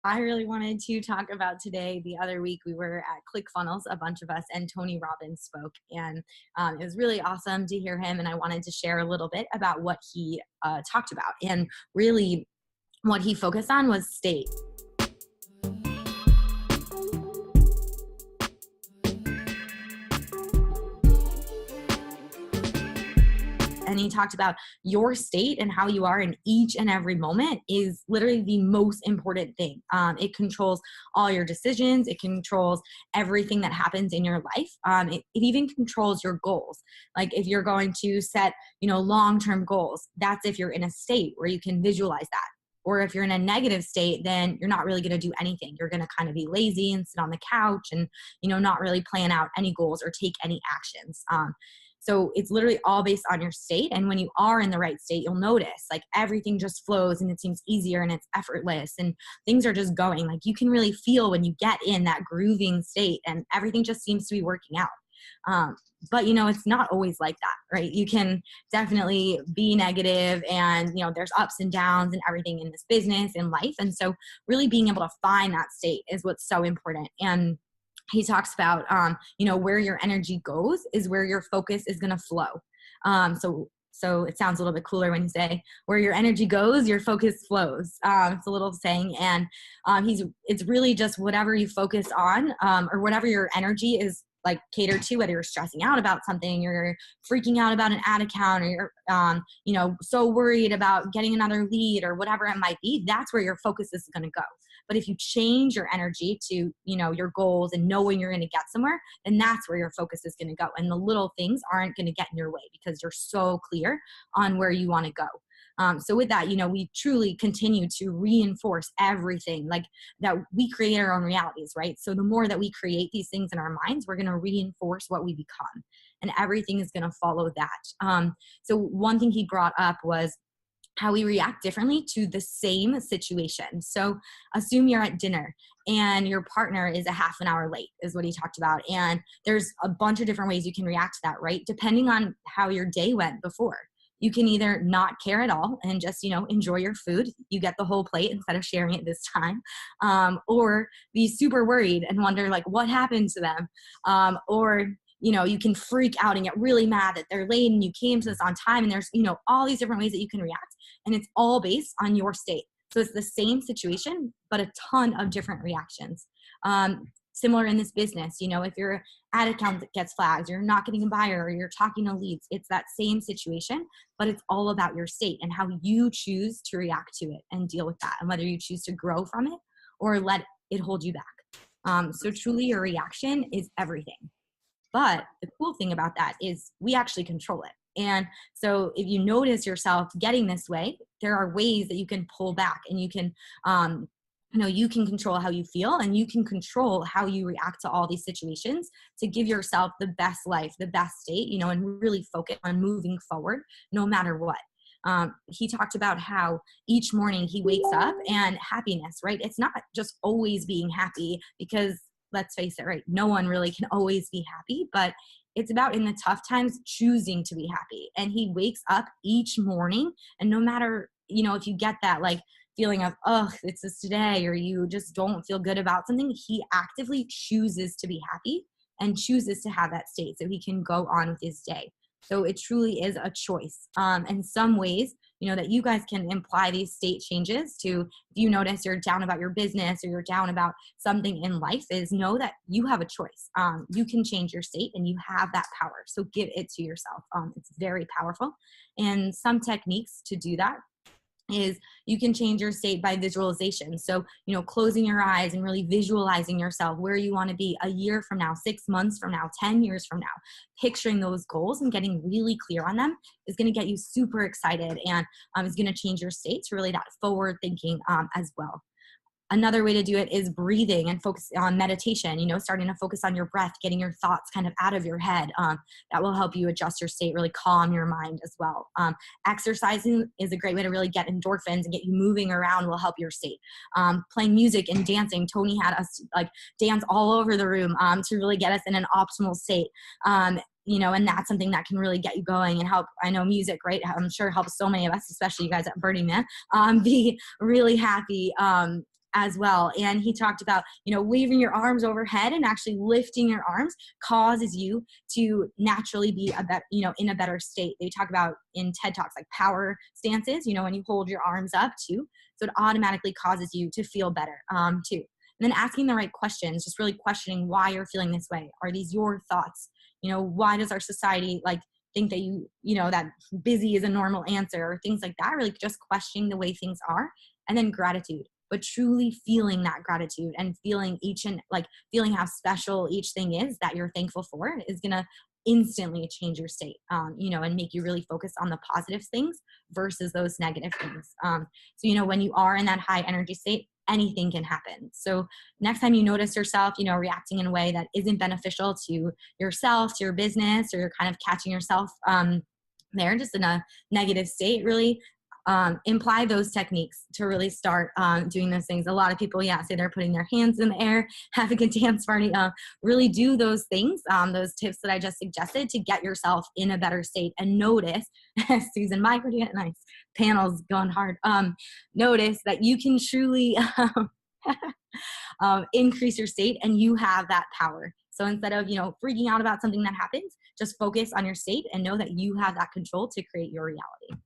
I really wanted to talk about today. The other week, we were at ClickFunnels, a bunch of us, and Tony Robbins spoke. And it was really awesome to hear him. And I wanted to share a little bit about what he talked about. And really, what he focused on was state. And he talked about your state and how you are in each and every moment is literally the most important thing. It controls all your decisions. It controls everything that happens in your life. It even controls your goals. Like if you're going to set, long-term goals, that's if you're in a state where you can visualize that. Or if you're in a negative state, then you're not really going to do anything. You're going to kind of be lazy and sit on the couch and, not really plan out any goals or take any actions. So it's literally all based on your state. And when you are in the right state, you'll notice like everything just flows and it seems easier and it's effortless and things are just going. Like you can really feel when you get in that grooving state and everything just seems to be working out. But it's not always like that, right? You can definitely be negative and, there's ups and downs and everything in this business and life. And so really being able to find that state is what's so important. And he talks about, where your energy goes is where your focus is going to flow. So it sounds a little bit cooler when you say where your energy goes, your focus flows. It's a little saying. And it's really just whatever you focus on or whatever your energy is like catered to, whether you're stressing out about something, you're freaking out about an ad account, or you're, so worried about getting another lead or whatever it might be, that's where your focus is going to go. But if you change your energy to, your goals and knowing you're going to get somewhere, then that's where your focus is going to go. And the little things aren't going to get in your way because you're so clear on where you want to go. So with that, we truly continue to reinforce everything like that we create our own realities, right? So the more that we create these things in our minds, we're going to reinforce what we become and everything is going to follow that. So one thing he brought up was how we react differently to the same situation. So assume you're at dinner and your partner is a half an hour late is what he talked about. And there's a bunch of different ways you can react to that, right? Depending on how your day went before. You can either not care at all and just, enjoy your food. You get the whole plate instead of sharing it this time. Or be super worried and wonder like what happened to them. Or you can freak out and get really mad that they're late and you came to this on time. And there's, all these different ways that you can react. And it's all based on your state. So it's the same situation, but a ton of different reactions. Similar in this business, if your ad account that gets flagged, you're not getting a buyer or you're talking to leads, it's that same situation, but it's all about your state and how you choose to react to it and deal with that. And whether you choose to grow from it or let it hold you back. So truly your reaction is everything. But the cool thing about that is we actually control it. And so if you notice yourself getting this way, there are ways that you can pull back and you can, you can control how you feel and you can control how you react to all these situations to give yourself the best life, the best state, and really focus on moving forward no matter what. He talked about how each morning he wakes up and happiness, right? It's not just always being happy because let's face it, right? No one really can always be happy, but it's about in the tough times choosing to be happy. And he wakes up each morning and no matter, if you get that like feeling of, oh, it's just today, or you just don't feel good about something, he actively chooses to be happy and chooses to have that state so he can go on with his day. So it truly is a choice. In some ways, that you guys can imply these state changes to, if you notice you're down about your business or you're down about something in life, is know that you have a choice. You can change your state and you have that power. So give it to yourself. It's very powerful. And some techniques to do that is you can change your state by visualization. So, closing your eyes and really visualizing yourself where you want to be a year from now, 6 months from now, 10 years from now, picturing those goals and getting really clear on them is going to get you super excited and is going to change your state to really that forward thinking as well. Another way to do it is breathing and focus on meditation, starting to focus on your breath, getting your thoughts kind of out of your head. That will help you adjust your state, really calm your mind as well. Exercising is a great way to really get endorphins and get you moving around will help your state. Playing music and dancing. Tony had us like dance all over the room to really get us in an optimal state. And that's something that can really get you going and help. I know music, right? I'm sure helps so many of us, especially you guys at Burning Man, be really happy as well. And he talked about, waving your arms overhead and actually lifting your arms causes you to naturally be in a better state. They talk about in TED Talks like power stances, when you hold your arms up too. So it automatically causes you to feel better too. And then asking the right questions, just really questioning why you're feeling this way. Are these your thoughts? Why does our society think that that busy is a normal answer, or things like that? Really just questioning the way things are. And then gratitude, but truly feeling that gratitude and feeling feeling how special each thing is that you're thankful for is going to instantly change your state, and make you really focus on the positive things versus those negative things. So, when you are in that high energy state, anything can happen. So next time you notice yourself, reacting in a way that isn't beneficial to yourself, to your business, or you're kind of catching yourself there just in a negative state, really imply those techniques to really start doing those things. A lot of people, say they're putting their hands in the air, having a dance party. Really do those things, those tips that I just suggested to get yourself in a better state. And notice, Susan Micro, nice panels going hard. Notice that you can truly increase your state, and you have that power. So instead of, freaking out about something that happens, just focus on your state and know that you have that control to create your reality.